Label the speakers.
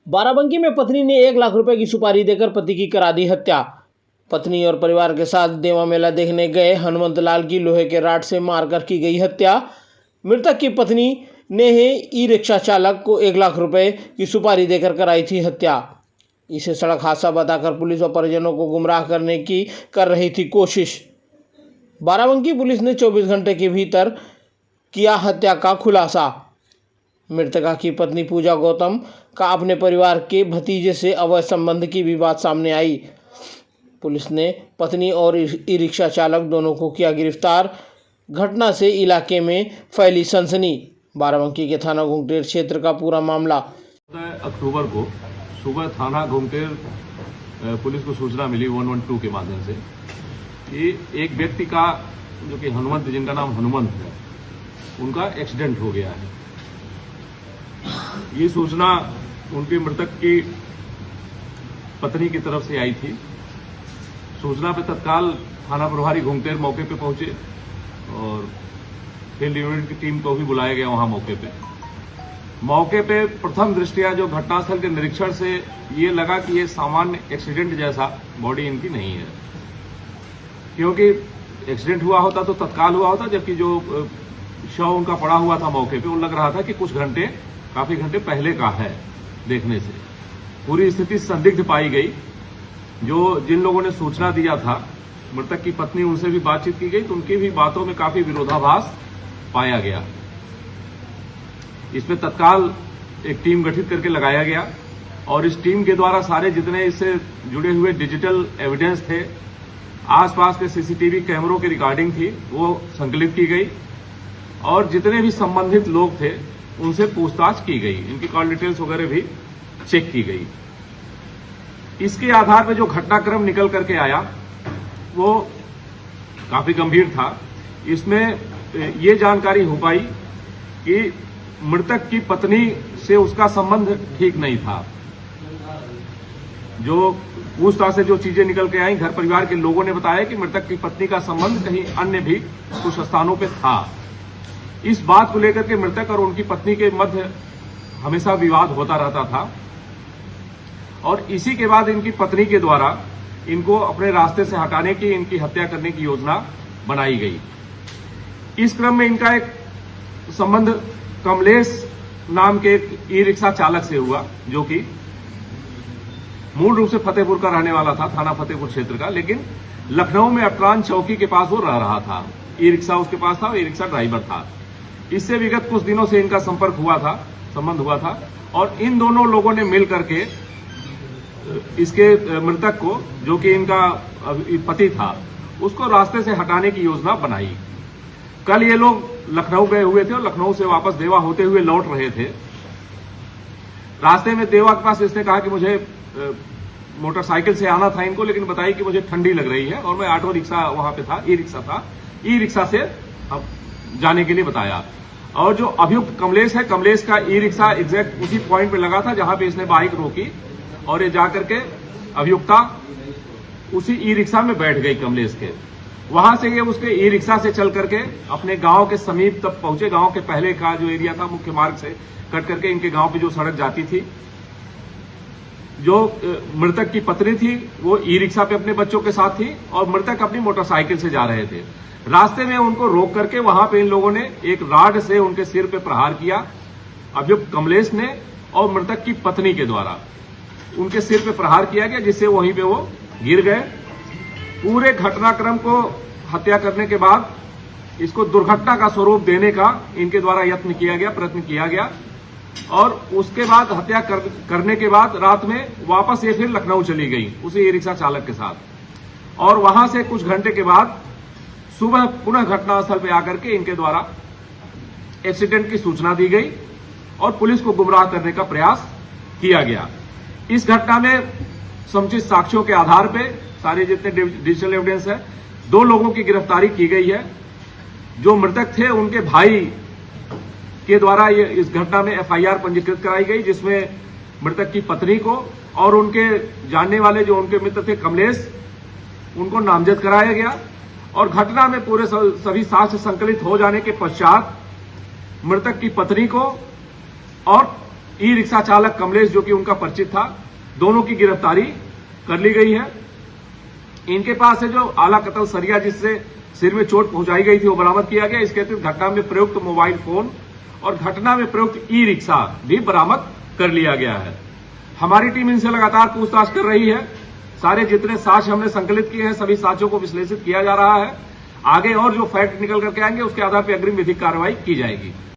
Speaker 1: बाराबंकी में पत्नी ने 1 लाख रुपए की सुपारी देकर पति की करा दी हत्या। पत्नी और परिवार के साथ देवा मेला देखने गए हनुमंत लाल की लोहे के राड से मारकर की गई हत्या। मृतक की पत्नी ने ई रिक्शा चालक को 1 लाख रुपए की सुपारी देकर कराई थी हत्या। इसे सड़क हादसा बताकर पुलिस व परिजनों को गुमराह करने की कर रही थी कोशिश। बाराबंकी पुलिस ने 24 घंटे के भीतर किया हत्या का खुलासा। मृतका की पत्नी पूजा गौतम का अपने परिवार के भतीजे से अवैध संबंध की भी बात सामने आई। पुलिस ने पत्नी और ई रिक्शा चालक दोनों को किया गिरफ्तार। घटना से इलाके में फैली सनसनी। बाराबंकी के थाना घुंगटेर क्षेत्र का पूरा मामला।
Speaker 2: अक्टूबर को सुबह थाना घुंगटेर पुलिस को सूचना मिली 112 के माध्यम से कि एक व्यक्ति का जो कि हनुमंत, जिनका नाम हनुमंत है, उनका एक्सीडेंट हो गया है। ये सूचना उनके मृतक की पत्नी की तरफ से आई थी। सूचना पे तत्काल थाना प्रभारी घुंगटेर मौके पे पहुंचे और फील्ड यूनिट की टीम को भी बुलाया गया वहां मौके पे प्रथम दृष्टया जो घटनास्थल के निरीक्षण से ये लगा कि ये सामान्य एक्सीडेंट जैसा बॉडी इनकी नहीं है, क्योंकि एक्सीडेंट हुआ होता तो तत्काल हुआ होता, जबकि जो शव उनका पड़ा हुआ था मौके पे, वो लग रहा था कि काफी घंटे पहले का है। देखने से पूरी स्थिति संदिग्ध पाई गई। जिन लोगों ने सूचना दिया था मृतक की पत्नी, उनसे भी बातचीत की गई तो उनकी भी बातों में काफी विरोधाभास पाया गया। इसमें तत्काल एक टीम गठित करके लगाया गया और इस टीम के द्वारा सारे जितने इससे जुड़े हुए डिजिटल एविडेंस थे, आसपास के सीसीटीवी कैमरों की रिकॉर्डिंग थी, वो संकलित की गई और जितने भी संबंधित लोग थे उनसे पूछताछ की गई। इनकी कॉल डिटेल्स वगैरह भी चेक की गई। इसके आधार पर जो घटनाक्रम निकल करके आया वो काफी गंभीर था। इसमें ये जानकारी हो पाई कि मृतक की पत्नी से उसका संबंध ठीक नहीं था। जो पूछताछ से जो चीजें निकल के आई, घर परिवार के लोगों ने बताया कि मृतक की पत्नी का संबंध कहीं अन्य भी कुछ स्थानों पे था। इस बात को लेकर के मृतक और उनकी पत्नी के मध्य हमेशा विवाद होता रहता था और इसी के बाद इनकी पत्नी के द्वारा इनको अपने रास्ते से हटाने की, इनकी हत्या करने की योजना बनाई गई। इस क्रम में इनका एक संबंध कमलेश नाम के एक ई रिक्शा चालक से हुआ, जो कि मूल रूप से फतेहपुर का रहने वाला था, थाना फतेहपुर क्षेत्र का, लेकिन लखनऊ में अटरान चौकी के पास वो रह रहा था। ई रिक्शा उसके पास था, ई रिक्शा ड्राइवर था। इससे विगत कुछ दिनों से इनका संबंध हुआ था और इन दोनों लोगों ने मिल करके इसके मृतक को, जो कि इनका पति था, उसको रास्ते से हटाने की योजना बनाई। कल ये लोग लखनऊ गए हुए थे और लखनऊ से वापस देवा होते हुए लौट रहे थे। रास्ते में देवा के पास इसने कहा कि मुझे मोटरसाइकिल से आना था इनको, लेकिन बताई कि मुझे ठंडी लग रही है और मैं ऑटो रिक्शा वहां पे था, ई रिक्शा था, ई रिक्शा से अब जाने के लिए बताया। और जो अभियुक्त कमलेश है, कमलेश का ई रिक्शा एग्जैक्ट उसी पॉइंट पे लगा था जहां पे इसने बाइक रोकी और ये जाकर के अभियुक्ता उसी ई रिक्शा में बैठ गई कमलेश के। वहां से ये उसके ई रिक्शा से चल करके अपने गांव के समीप तक पहुंचे। गांव के पहले का जो एरिया था, मुख्य मार्ग से कट करके इनके गांव पे जो सड़क जाती थी, जो मृतक की पत्नी थी वो ई रिक्शा पे अपने बच्चों के साथ थी और मृतक अपनी मोटरसाइकिल से जा रहे थे। रास्ते में उनको रोक करके वहां पे इन लोगों ने एक राड से उनके सिर पे प्रहार किया, अभियुक्त कमलेश ने और मृतक की पत्नी के द्वारा उनके सिर पे प्रहार किया गया, जिससे वहीं पे वो गिर गए। पूरे घटनाक्रम को हत्या करने के बाद इसको दुर्घटना का स्वरूप देने का इनके द्वारा प्रयत्न किया गया और उसके बाद हत्या करने के बाद रात में वापस ये फिर लखनऊ चली गई उसी ई रिक्शा चालक के साथ और वहां से कुछ घंटे के बाद सुबह पुनः घटनास्थल पर आकर के इनके द्वारा एक्सीडेंट की सूचना दी गई और पुलिस को गुमराह करने का प्रयास किया गया। इस घटना में समुचित साक्ष्यों के आधार पर सारे जितने डिजिटल एविडेंस है, 2 लोगों की गिरफ्तारी की गई है। जो मृतक थे उनके भाई के द्वारा ये इस घटना में एफआईआर पंजीकृत कराई गई, जिसमें मृतक की पत्नी को और उनके जानने वाले जो उनके मित्र थे कमलेश, उनको नामजद कराया गया और घटना में पूरे सभी साक्ष्य संकलित हो जाने के पश्चात मृतक की पत्नी को और ई रिक्शा चालक कमलेश जो कि उनका परिचित था, दोनों की गिरफ्तारी कर ली गई है। इनके पास से जो आला कतल सरिया जिससे सिर में चोट पहुंचाई गई थी वो बरामद किया गया। इसके अतिरिक्त घटना में प्रयुक्त मोबाइल फोन और घटना में प्रयुक्त ई रिक्शा भी बरामद कर लिया गया है। हमारी टीम इनसे लगातार पूछताछ कर रही है। सारे जितने साक्ष्य हमने संकलित किए हैं सभी साक्ष्यों को विश्लेषित किया जा रहा है। आगे और जो फैक्ट निकल करके आएंगे उसके आधार पर अग्रिम विधिक कार्रवाई की जाएगी।